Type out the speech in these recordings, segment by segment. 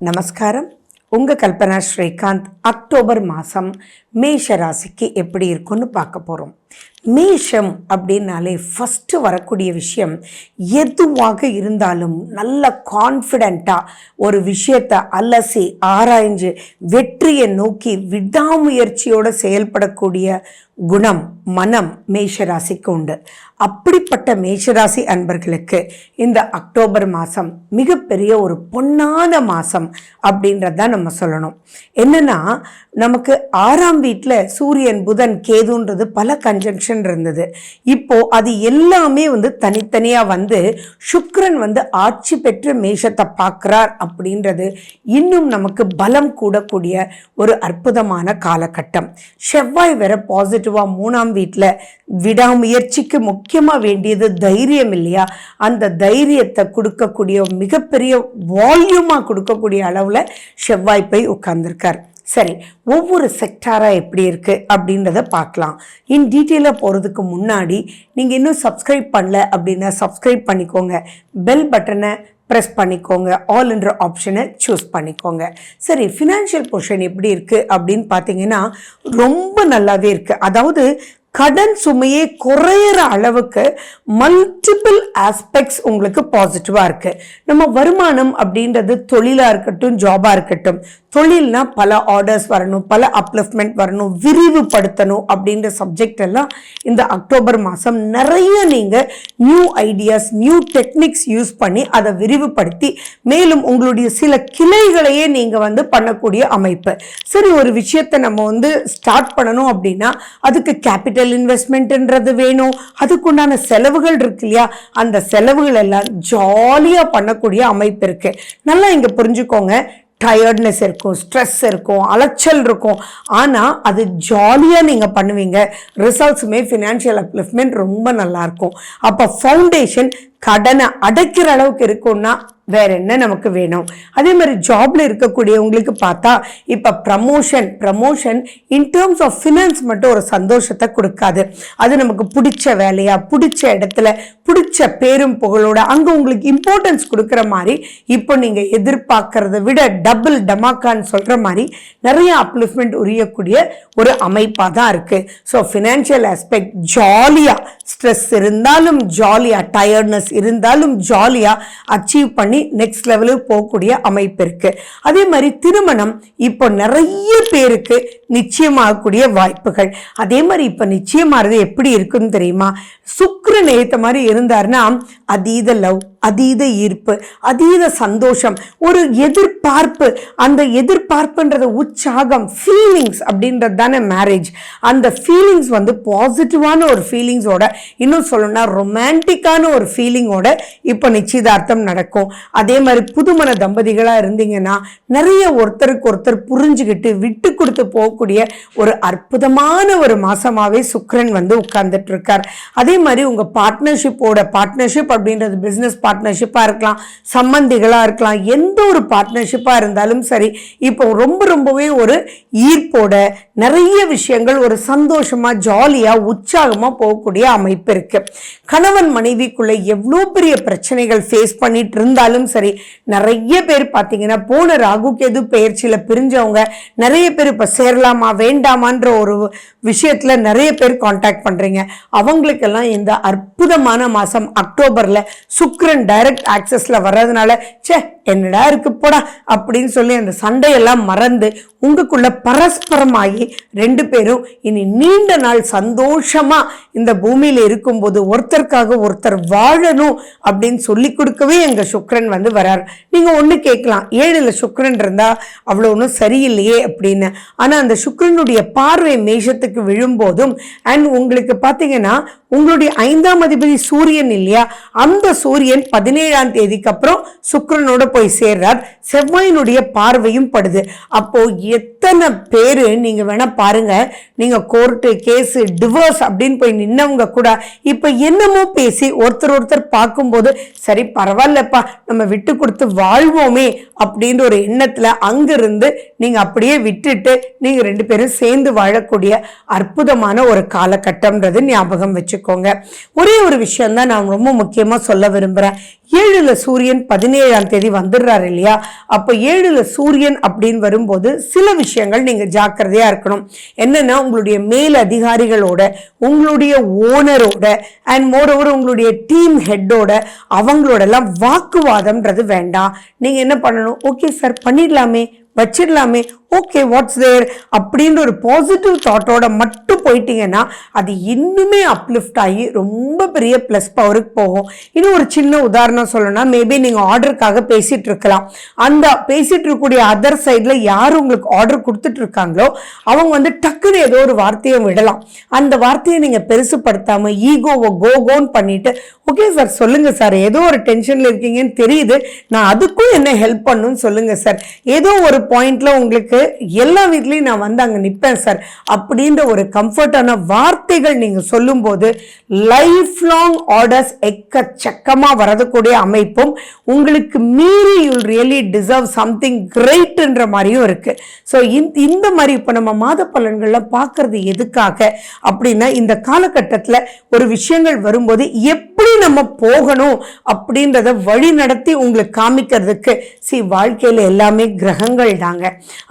நமஸ்காரம். உங்கள் கல்பனா ஸ்ரீகாந்த். அக்டோபர் மாதம் மேஷ ராசிக்கு எப்படி இருக்குன்னு பார்க்க போகிறோம். மேஷம் அப்படின்னாலே ஃபஸ்ட்டு வரக்கூடிய விஷயம், எதுவாக இருந்தாலும் நல்ல கான்ஃபிடெண்ட்டாக ஒரு விஷயத்தை அலசி ஆராய்ஞ்சு வெற்றியை நோக்கி விடாமுயற்சியோடு செயல்படக்கூடிய குணம், மனம் மேஷராசிக்கு உண்டு. அப்படிப்பட்ட மேஷராசி அன்பர்களுக்கு இந்த அக்டோபர் மாதம் மிகப்பெரிய ஒரு பொன்னான மாதம் அப்படின்றதான் நம்ம சொல்லணும். என்னன்னா, நமக்கு 6ஆம் வீட்டில் சூரியன், புதன், கேதுன்றது பல கன்ஜங்ஷன் இருந்தது. இப்போ அது எல்லாமே தனித்தனியாக சுக்கிரன் ஆட்சி பெற்று மேஷத்தை பார்க்குறார் அப்படின்றது இன்னும் நமக்கு பலம் கூடக்கூடிய ஒரு அற்புதமான காலகட்டம். செவ்வாய் வேற பாசிட்டிவாக 3ஆம் வீட்டில், விடாமுயற்சிக்கு முக்கியமாக வேண்டியது தைரியம் இல்லையா? அந்த தைரியத்தை கொடுக்கக்கூடிய மிகப்பெரிய வால்யூமாக கொடுக்கக்கூடிய அளவில் செவ்வாய் போய் உட்கார்ந்துருக்கார். சரி, ஒவ்வொரு செக்டாராக எப்படி இருக்குது அப்படின்றத பார்க்கலாம். இன் டீட்டெயிலாக போகிறதுக்கு முன்னாடி நீங்கள் இன்னும் சப்ஸ்கிரைப் பண்ணல அப்படின்னா சப்ஸ்கிரைப் பண்ணிக்கோங்க. பெல் பட்டனை ப்ரெஸ் பண்ணிக்கோங்க. ஆல் என்ற ஆப்ஷனை சூஸ் பண்ணிக்கோங்க. சரி, ஃபினான்ஷியல் பொசிஷன் எப்படி இருக்குது அப்படின்னு பார்த்தீங்கன்னா ரொம்ப நல்லாவே இருக்குது. அதாவது கடன் சுமையே குறையிற அளவுக்கு மல்டிபிள் ஆஸ்பெக்ட்ஸ் உங்களுக்கு பாசிட்டிவாக இருக்குது. நம்ம வருமானம் அப்படின்றது தொழிலாக இருக்கட்டும், ஜாபாக இருக்கட்டும், தொழில்னா பல ஆர்டர்ஸ் வரணும், பல அப்லிஃப்ட்மெண்ட் வரணும், விரிவுபடுத்தணும் அப்படின்ற சப்ஜெக்ட் எல்லாம் இந்த அக்டோபர் மாதம் நிறைய நீங்கள் new ideas, new techniques use பண்ணி அதை விரிவுபடுத்தி மேலும் உங்களுடைய சில கிளைகளையே நீங்கள் பண்ணக்கூடிய அமைப்பு. சரி, ஒரு விஷயத்தை நம்ம ஸ்டார்ட் பண்ணணும் அப்படின்னா அதுக்கு கேபிட்டல் இன்வெஸ்ட்மெண்ட்ன்றது வேணும். அதுக்குண்டான செலவுகள் இருக்கு இல்லையா? அந்த செலவுகள் எல்லாம் ஜாலியா பண்ணக்கூடிய அமைப்பு இருக்கு. நல்லா இங்க புரிஞ்சுக்கோங்க. டயர்ட்னஸ் இருக்கும், ஸ்ட்ரெஸ் இருக்கும், அலைச்சல் இருக்கும். ஆனால் அது ஜாலியாக நீங்கள் பண்ணுவீங்க. ரிசல்ட்ஸுமே ஃபினான்ஷியல் அப்லிஃப்ட்மெண்ட் ரொம்ப நல்லாயிருக்கும். அப்போ ஃபவுண்டேஷன் கடனை அடைக்கிற அளவுக்கு இருக்கும்னா வேற என்ன நமக்கு வேணும்? அதே மாதிரி ஜாப்ல இருக்கக்கூடியவங்களுக்கு பார்த்தா இப்போ promotion in terms of finance மட்டும் ஒரு சந்தோஷத்தை கொடுக்காது. அது நமக்கு பிடிச்ச வேலையா, பிடிச்ச இடத்துல, பிடிச்ச பேரும் புகழோட அங்கே உங்களுக்கு இம்பார்ட்டன்ஸ் கொடுக்குற மாதிரி இப்போ நீங்கள் எதிர்பார்க்கறத விட டபுள் டமாக்கான்னு சொல்கிற மாதிரி நிறைய அப்லிஃப்ட்மெண்ட் உரியக்கூடிய ஒரு அமைப்பாக தான் இருக்குது. ஸோ ஃபினான்ஷியல் ஆஸ்பெக்ட் ஜாலியாக, ஸ்ட்ரெஸ் இருந்தாலும் ஜாலியாக, டயர்ட்னஸ் இருந்தாலும் ஜாலியாக அச்சீவ் பண்ணி நெக்ஸ்ட் லெவலுக்கு போகக்கூடிய அமைப்பு இருக்கு. அதே மாதிரி திருமணம் இப்போ நிறைய பேருக்கு நிச்சயமாகக்கூடிய வாய்ப்புகள். அதே மாதிரி இப்போ நிச்சயமாகிறது எப்படி இருக்குன்னு தெரியுமா? சுக்கிரன் ஏத்த மாதிரி இருந்தாருன்னா அதீத லவ், அதீத ஈர்ப்பு, அதீத சந்தோஷம், ஒரு எதிர்பார்ப்பு. அந்த எதிர்பார்ப்புன்றது உற்சாகம், ஃபீலிங்ஸ் அப்படின்றது தானே மேரேஜ். அந்த ஃபீலிங்ஸ் பாசிட்டிவான ஒரு ஃபீலிங்ஸோட, இன்னும் சொல்லணும்னா ரொமான்டிக்கான ஒரு ஃபீலிங்கோட இப்போ நிச்சயதார்த்தம் நடக்கும். அதே மாதிரி புதுமண தம்பதிகளாக இருந்தீங்கன்னா நிறைய ஒருத்தருக்கு ஒருத்தர் புரிஞ்சுக்கிட்டு விட்டு கொடுத்து போகக்கூடிய ஒரு அற்புதமான ஒரு மாசமாவே சுக்கிரன் உட்கார்ந்துட்டு இருக்கார். அதே மாதிரி உங்க பார்ட்னர்ஷிப் அப்படின்றது பிசினஸ் பார்ட்னர்ஷிப்பாக இருக்கலாம், சம்பந்திகளாக இருக்கலாம், எந்த ஒரு பார்ட்னர்ஷிப்பாக இருந்தாலும் சரி, இப்போ ரொம்பவே ஒரு ஈர்ப்போட நிறைய விஷயங்கள் ஒரு சந்தோஷமாக, ஜாலியாக, உற்சாகமாக போகக்கூடிய அமைப்பு இருக்கு. கணவன் மனைவிக்குள்ள எவ்வளோ பெரிய பிரச்சனைகள் ஃபேஸ் பண்ணிட்டு இருந்தாலும் சரி, நிறைய பேர் பார்த்தீங்கன்னா போன ராகு கேது பெயர்ச்சியில் பிரிஞ்சவங்க நிறைய பேர் இப்போ சேரலாமா வேண்டாமான்ற ஒரு விஷயத்தில் நிறைய பேர் கான்டாக்ட் பண்ணுறீங்க. அவங்களுக்கெல்லாம் இந்த அற்புதமான மாதம் அக்டோபரில் சுக்கிரன் டைரக்ட் ஆக்சஸ்ல வர்றதுனால என்னடா இருக்கு போடா அப்படின்னு சொல்லி அந்த சண்டையெல்லாம் மறந்து உங்களுக்குள்ள பரஸ்பரமாகி ரெண்டு பேரும் இனி நீண்ட நாள் சந்தோஷமா இந்த பூமியில இருக்கும்போது ஒருத்தருக்காக ஒருத்தர் வாழணும் அப்படின்னு சொல்லி கொடுக்கவே எங்க சுக்கிரன் வரார். நீங்க ஒண்ணு கேட்கலாம், 7ல் சுக்கிரன் இருந்தா அவ்வளவு ஒன்றும் சரியில்லையே அப்படின்னு. ஆனா அந்த சுக்கிரனுடைய பார்வை மேஷத்துக்கு விழும்போதும் அண்ட் உங்களுக்கு பார்த்தீங்கன்னா உங்களுடைய 5ஆம் அதிபதி சூரியன் இல்லையா, அந்த சூரியன் 17ஆம் தேதிக்கு அப்புறம் சுக்கிரனோட போய் சேர்றார். செவ்வாயினுடைய பார்வையும் படுது. அப்போ எத்தனை பேரு நீங்க வேணா பாருங்க, நீங்க கோர்ட்டு கேஸ் டிவோர்ஸ் அப்படின்னு போய் நின்னவங்க கூட இப்ப என்னமோ பேசி ஒருத்தர் பார்க்கும்போது சரி பரவாயில்லப்பா நம்ம விட்டு கொடுத்து வாழ்வோமே அப்படின்ற ஒரு எண்ணத்துல அங்கிருந்து நீங்க அப்படியே விட்டுட்டு நீங்க ரெண்டு பேரும் சேர்ந்து வாழக்கூடிய அற்புதமான ஒரு காலகட்டம்ன்றது ஞாபகம் வச்சுக்கோங்க. ஒரே ஒரு விஷயம் தான் நான் ரொம்ப முக்கியமா சொல்ல விரும்புறேன். 7ல் சூரியன் 17ஆம் தேதி வந்துடுறாரு இல்லையா? அப்போ 7ல் சூரியன் அப்படின்னு வரும்போது சில விஷயங்கள் நீங்க ஜாக்கிரதையா இருக்கணும். என்னன்னா, உங்களுடைய மேல் அதிகாரிகளோட, உங்களுடைய ஓனரோட அண்ட் மோரோவர் உங்களுடைய டீம் ஹெட்டோட அவங்களோட எல்லாம் வாக்குவாதம்ன்றது வேண்டாம். நீங்க என்ன பண்ணணும்? ஓகே சார், பண்ணிடலாமே, வச்சிடலாமே, ஓகே வாட்ஸ் தேர் அப்படின்ற ஒரு பாசிட்டிவ் தாட்டோட மட்டும் போயிட்டீங்கன்னா அது இன்னுமே அப்லிஃப்ட் ஆகி ரொம்ப பெரிய ப்ளஸ் பவருக்கு போகும். இன்னும் ஒரு சின்ன உதாரணம் சொல்லணும்னா, மேபி நீங்கள் ஆர்டருக்காக பேசிட்டு இருக்கலாம். அந்த பேசிட்டு இருக்கக்கூடிய அதர் சைடில் யார் உங்களுக்கு ஆர்டர் கொடுத்துட்டு இருக்காங்களோ அவங்க வந்து டக்குன்னு ஏதோ ஒரு வார்த்தையை விடலாம். அந்த வார்த்தையை நீங்கள் பெருசுப்படுத்தாமல் ஈகோவை கோன்னு பண்ணிட்டு, ஓகே சார் சொல்லுங்க சார், ஏதோ ஒரு டென்ஷனில் இருக்கீங்கன்னு தெரியுது, நான் அதுக்கும் என்ன ஹெல்ப் பண்ணுன்னு சொல்லுங்க சார், ஏதோ ஒரு பாயிண்ட்ல உங்களுக்கு எல்லா வீட்லயும் நான் வந்து அங்க நிற்பேன் சார் அப்படின்ற ஒரு கம்ஃபர்டான வார்த்தைகள் நீங்க சொல்லும் போது லைஃப் லாங் ஆர்டர்ஸ் எக்கச்சக்கமா வரக்கூடிய அமைப்பும் உங்களுக்கு மீறி யூல் ரியலி டிசர்வ் சம்திங் கிரேட்ன்ற மாதிரியும் இருக்கு. ஸோ இந்த மாதிரி இப்போ நம்ம மாத பலன்கள்ல பார்க்கறது எதுக்காக அப்படின்னா, இந்த காலகட்டத்தில் ஒரு விஷயங்கள் வரும்போது எப்படி நம்ம போகணும் அப்படின்றத வழி நடத்தி உங்களுக்கு காமிக்கிறதுக்கு. வாழ்க்கையில் எல்லாமே கிரகங்கள் தாங்க.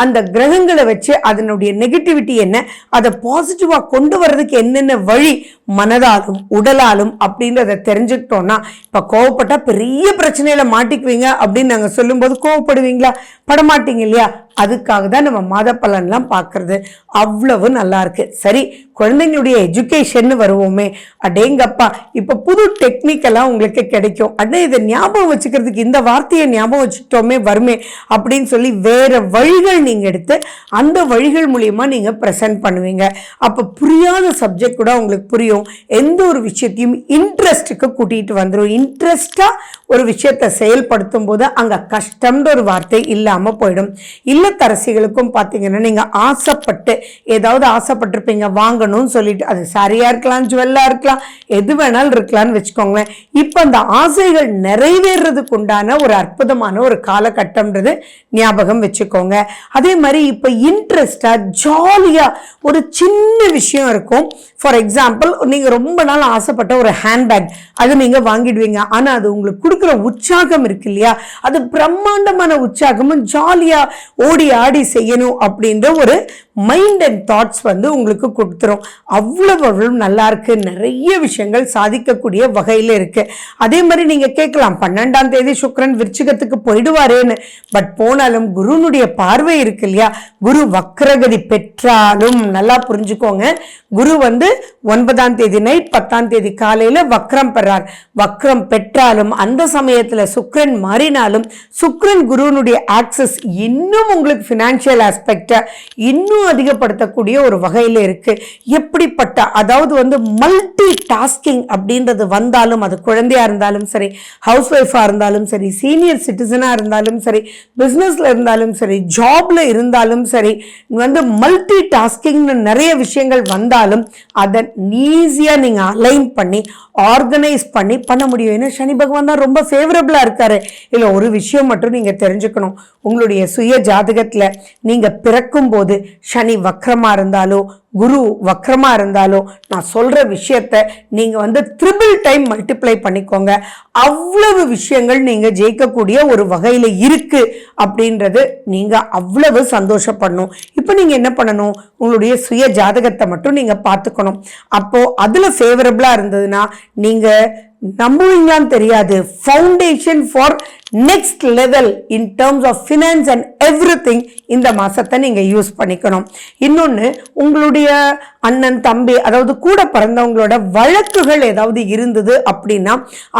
அந்த கிரகங்களை வச்சு அதனுடைய நெகட்டிவிட்டி என்ன, அதை பாசிட்டிவா கொண்டு வர்றதுக்கு என்னென்ன வழி மனதாலும் உடலாலும் அப்படின்றத தெரிஞ்சுக்கிட்டோம்னா, இப்ப கோவப்பட்டா பெரிய பிரச்சனையில மாட்டிக்குவீங்க அப்படின்னு நாங்க சொல்லும் போது கோவப்படுவீங்களா? படமாட்டீங்க இல்லையா? அதுக்காக தான் நம்ம மாத பலன்லாம் பார்க்கறது. அவ்வளவு நல்லா இருக்கு. சரி, குழந்தைங்களுடைய எஜுகேஷன் வருவோமே, அடேங்கப்பா இப்ப புது டெக்னிக்கெல்லாம் உங்களுக்கு கிடைக்கும். அடே இதை ஞாபகம் வச்சுக்கிறதுக்கு இந்த வார்த்தையை ஞாபகம் வச்சுக்கிட்டோமே வருமே அப்படின்னு சொல்லி வேற வழிகள் நீங்க எடுத்து அந்த வழிகள் மூலியமா நீங்க ப்ரெசென்ட் பண்ணுவீங்க. அப்ப புரியாத சப்ஜெக்ட் கூட உங்களுக்கு புரியும். எந்த ஒரு விஷயத்தையும் இன்ட்ரெஸ்டுக்கு கூட்டிட்டு வந்துடும். இன்ட்ரெஸ்டா ஒரு விஷயத்தை செயல்படுத்தும் போது அங்க கஷ்டம்ன்ற ஒரு வார்த்தை இல்லாம போயிடும். இல்லத்தரசிகளுக்கும் பார்த்தீங்கன்னா, நீங்க ஆசைப்பட்டு ஏதாவது ஆசைப்பட்டிருப்பீங்க வாங்கணும்னு சொல்லிட்டு, அது சாரியா இருக்கலாம், ஜுவல்லா இருக்கலாம், எது வேணாலும் இருக்கலாம்னு வச்சுக்கோங்களேன். இப்போ அந்த ஆசைகள் நிறைவேறதுக்கு உண்டான ஒரு அற்புதமான ஒரு காலகட்டம்ன்றது ஞாபகம் வச்சுக்கோங்க. அதே மாதிரி இப்போ இன்ட்ரெஸ்டா ஜாலியா ஒரு சின்ன விஷயம் இருக்கும். ஃபார் எக்ஸாம்பிள், நீங்க ரொம்ப நாள் ஆசைப்பட்ட ஒரு ஹேண்ட்பேக் அது நீங்க வாங்கிடுவீங்க. ஆனா அது உங்களுக்கு கொடுக்குற உற்சாகம் இருக்கு இல்லையா, அது பிரம்மாண்டமான உற்சாகமும் ஜாலியா ஓடி ஆடி செய்யணும் அப்படின்ற ஒரு மைண்ட் அண்ட் தாட்ஸ் வந்து உங்களுக்கு கொடுத்துரும். அவ்வளவு நல்லா இருக்கு. நிறைய விஷயங்கள் சாதிக்கக்கூடிய வகையில் இருக்கு. அதே மாதிரி நீங்க கேட்கலாம், 12ஆம் தேதி சுக்கிரன் விருச்சிகத்துக்கு போயிடுவாரேன்னு. பட் போனாலும் குருனுடைய பார்வை இருக்கு இல்லையா, குரு வக்ரகதி பெற்றாலும் நல்லா புரிஞ்சுக்கோங்க, குரு வந்து 9ஆம் தேதி நைட் 10ஆம் தேதி காலையில வக்ரம் பெறார். வக்ரம் பெற்றாலும் அந்த சமயத்துல சுக்கிரன் மாறினாலும் சுக்கிரன் குருனுடைய ஆக்சஸ் இன்னும் உங்களுக்கு ஃபினான்ஷியல் ஆஸ்பெக்டை இன்னும் அதிகப்படுத்தக்கூடிய ஒரு வகையில் இருக்கு. எப்படிப்பட்ட, அதாவது வந்து மல்டி டாஸ்கிங் அப்படின்றது வந்தாலும், அது குழந்தையா இருந்தாலும் சரி, ஹவுஸ் ஒய்ஃபா இருந்தாலும் சரி, சீனியர் சிட்டிசனா இருந்தாலும் சரி, பிசினஸ்ல இருந்தாலும் சரி, ஜாப்ல இருந்தாலும் சரி, வந்து மல்டி டாஸ்கிங்னு நிறைய விஷயங்கள் வந்தாலும் அதை ஈஸியா நீங்க அலைன் பண்ணி ஆர்கனைஸ் பண்ணி பண்ண முடியும். ஏன்னா சனி பகவான் தான் ரொம்ப ஃபேவரபிளா இருக்காரு. இல்லை, ஒரு விஷயம் மட்டும் நீங்க தெரிஞ்சுக்கணும், உங்களுடைய சுய ஜாதகத்துல நீங்க பிறக்கும் போது சனி வக்ரமா இருந்தாலோ குரு வக்ரமா இருந்தாலோ நான் சொல்ற விஷயத்த நீங்க வந்து 3 டைம் மல்டிப்ளை பண்ணிக்கோங்க. அவ்வளவு விஷயங்கள் நீங்க ஜெயிக்கக்கூடிய ஒரு வகையில இருக்கு அப்படின்றது நீங்க அவ்வளவு சந்தோஷப்படணும். இப்போ நீங்க என்ன பண்ணணும், உங்களுடைய சுய ஜாதகத்தை மட்டும் நீங்க பார்த்துக்கணும். அப்போ அதுல ஃபேவரபிளா இருந்ததுன்னா நீங்க நம்புவீங்களான்னு தெரியாது, foundation for next level in terms of finance and everything இந்த மாசத்தை நீங்க யூஸ் பண்ணிக்கணும். இன்னொன்று, உங்களுடைய அண்ணன் தம்பி, அதாவது கூட பிறந்தவங்களோட வழக்குகள் ஏதாவது இருந்தது அப்படின்னா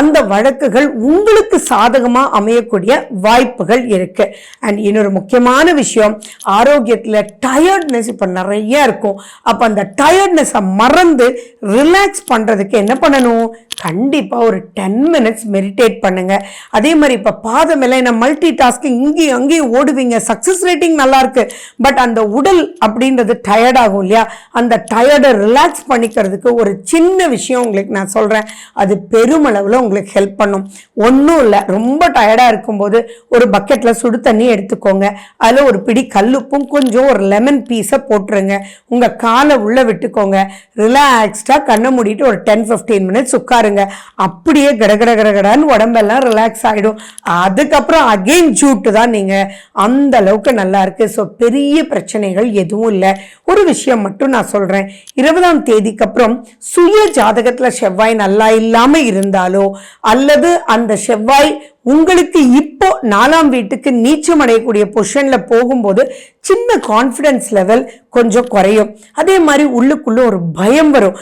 அந்த வழக்குகள் உங்களுக்கு சாதகமா அமையக்கூடிய வாய்ப்புகள் இருக்கு. அண்ட் இன்னொரு முக்கியமான விஷயம், ஆரோக்கியத்துல டயர்ட்னஸ் இப்ப நிறைய இருக்கும். அப்ப அந்த டயர்ட்னஸை மறந்து ரிலாக்ஸ் பண்றதுக்கு என்ன பண்ணணும், கண்டிப்பா ஒரு 10 minutes மெடிடேட் பண்ணுங்க. அதே மாதிரி இப்ப பாதம் எல்லாம் என்ன மல்டி டாஸ்கிங் இங்கேயும் அங்கேயும் ஓடுவீங்க, சக்சஸ் ரேட்டிங் நல்லா இருக்கு, பட் அந்த உடல் அப்படின்றது டயர்ட் ஆகும் இல்லையா, அந்த டயர்டை ரிலாக்ஸ் பண்ணிக்கிறதுக்கு ஒரு சின்ன விஷயம் உங்களுக்கு நான் சொல்றேன், அது பெருமளவில் உங்களுக்கு ஹெல்ப் பண்ணும். ஒன்றும் இல்லை, ரொம்ப டயர்டா இருக்கும்போது ஒரு பக்கெட்ல சுடு தண்ணி எடுத்துக்கோங்க, அதில் ஒரு பிடி கல்லுப்பும் கொஞ்சம் ஒரு லெமன் பீஸை போட்டுருங்க, உங்க காலை உள்ள விட்டுக்கோங்க, ரிலாக்ஸ்டா கண்ணை மூடிட்டு ஒரு 10-15 minutes உட்காருங்க. அப்படியே கடகடன்னு உடம்பெல்லாம் ரிலாக்ஸ் ஆகிடும். அதுக்கப்புறம் அகெயின் ஜூட்டு தான் நீங்கள் அந்த அளவுக்கு நல்லா இருக்கு. ஸோ பெரிய பிரச்சனைகள் எதுவும் இல்லை. ஒரு விஷயம் மட்டும் நான் சொல்கிறேன், 20ஆம் தேதிக்கு அப்புறம் சுய ஜாதகத்தில் செவ்வாய் நல்லா இல்லாமல் இருந்தாலோ அல்லது அந்த செவ்வாய் உங்களுக்கு இப்போ 4ஆம் வீட்டுக்கு நீச்சம் அடையக்கூடிய பொசிஷன்ல போகும்போது சின்ன கான்ஃபிடன்ஸ் லெவல் கொஞ்சம் குறையும். அதே மாதிரி உள்ளுக்குள்ள ஒரு பயம் வரும்.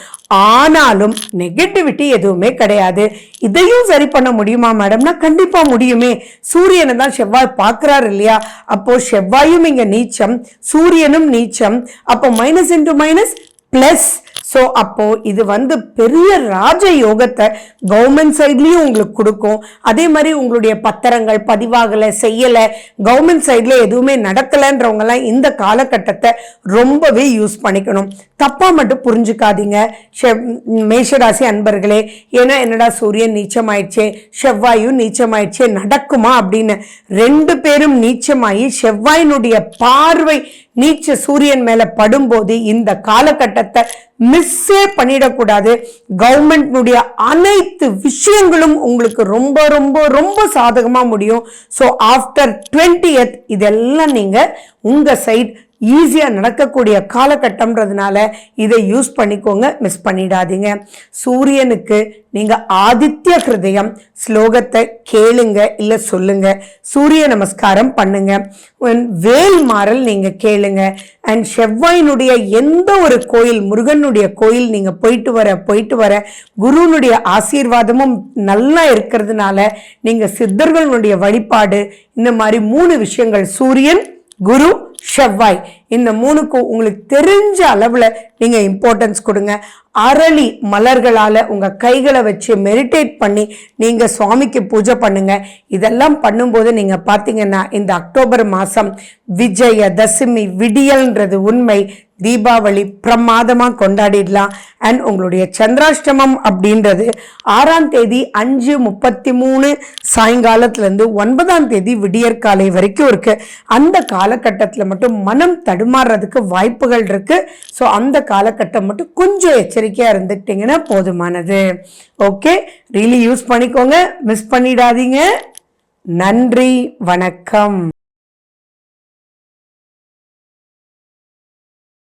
ஆனாலும் நெகட்டிவிட்டி எதுவுமே கிடையாது. இதையும் சரி பண்ண முடியுமா மேடம்னா கண்டிப்பா முடியுமே. சூரியனை தான் செவ்வாய் பார்க்கிறாரு இல்லையா, அப்போ செவ்வாயும் இங்க நீச்சம், சூரியனும் நீச்சம், அப்போ minus into minus plus. So அப்போ இது பெரிய ராஜ யோகத்தை கவர்மெண்ட் சைட்லயும் உங்களுக்கு கொடுக்கும். அதே மாதிரி உங்களுடைய பத்திரங்கள் பதிவாகலை, செய்யலை, கவர்மெண்ட் சைட்ல எதுவுமே நடக்கலைன்றவங்கலாம் இந்த காலகட்டத்தை ரொம்பவே யூஸ் பண்ணிக்கணும். தப்பா மட்டும் புரிஞ்சுக்காதீங்க மேஷராசி அன்பர்களே. ஏன்னா என்னடா சூரியன் நீச்சமாயிடுச்சே செவ்வாயும் நீச்சமாயிடுச்சே நடக்குமா அப்படின்னு. 2 பேரும் நீச்சமாயி செவ்வாயினுடைய பார்வை நீச்ச சூரியன் மேல படும்போது இந்த காலகட்டத்தை மிஸ்ஸே பண்ணிடக்கூடாது. கவர்மெண்ட்னுடைய அனைத்து விஷயங்களும் உங்களுக்கு ரொம்ப ரொம்ப ரொம்ப சாதகமா முடியும். ஸோ ஆஃப்டர் 20th இதெல்லாம் நீங்க உங்க சைட் ஈஸியா நடக்கக்கூடிய காலகட்டம்ன்றதுனால இதை யூஸ் பண்ணிக்கோங்க, மிஸ் பண்ணிடாதீங்க. சூரியனுக்கு நீங்க ஆதித்ய ஹிருதயம் ஸ்லோகத்தை கேளுங்க, இல்ல சொல்லுங்க, சூரிய நமஸ்காரம் பண்ணுங்க, வேல் மாறல் நீங்க கேளுங்க. அண்ட் செவ்வாயினுடைய எந்த ஒரு கோயில், முருகனுடைய கோயில் நீங்க போயிட்டு வர குருனுடைய ஆசீர்வாதமும் நல்லா இருக்கிறதுனால நீங்க சித்தர்களுடைய வழிபாடு, இந்த மாதிரி 3 விஷயங்கள், சூரியன், குரு, செவ்வாய், இந்த 3க்கும் உங்களுக்கு தெரிஞ்ச அளவுல நீங்க இம்பார்ட்டன்ஸ் கொடுங்க. அரளி மலர்களால உங்க கைகளை வச்சு மெடிடேட் பண்ணி நீங்க சுவாமிக்கு பூஜை பண்ணுங்க. இதெல்லாம் பண்ணும்போது நீங்க பாத்தீங்கன்னா இந்த அக்டோபர் மாசம் விஜயதசமி விடியல்ன்றது உண்மை. தீபாவளி பிரமாதமா கொண்டாடிடலாம். அண்ட் உங்களுடைய சந்திராஷ்டமம் அப்படின்றது 6ஆம் தேதி 5:33 சாயங்காலத்துல இருந்து 9ஆம் தேதி விடியற்காலை வரைக்கும் இருக்கு. அந்த காலகட்டத்தில் மட்டும் மனம் தடுமாறுறதுக்கு வாய்ப்புகள் இருக்கு. ஸோ அந்த காலகட்டம் மட்டும் கொஞ்சம் எச்சரிக்கையா இருந்துக்கிட்டீங்கன்னா போதுமானது. ஓகே, ரியலி யூஸ் பண்ணிக்கோங்க, மிஸ் பண்ணிடாதீங்க. நன்றி, வணக்கம்.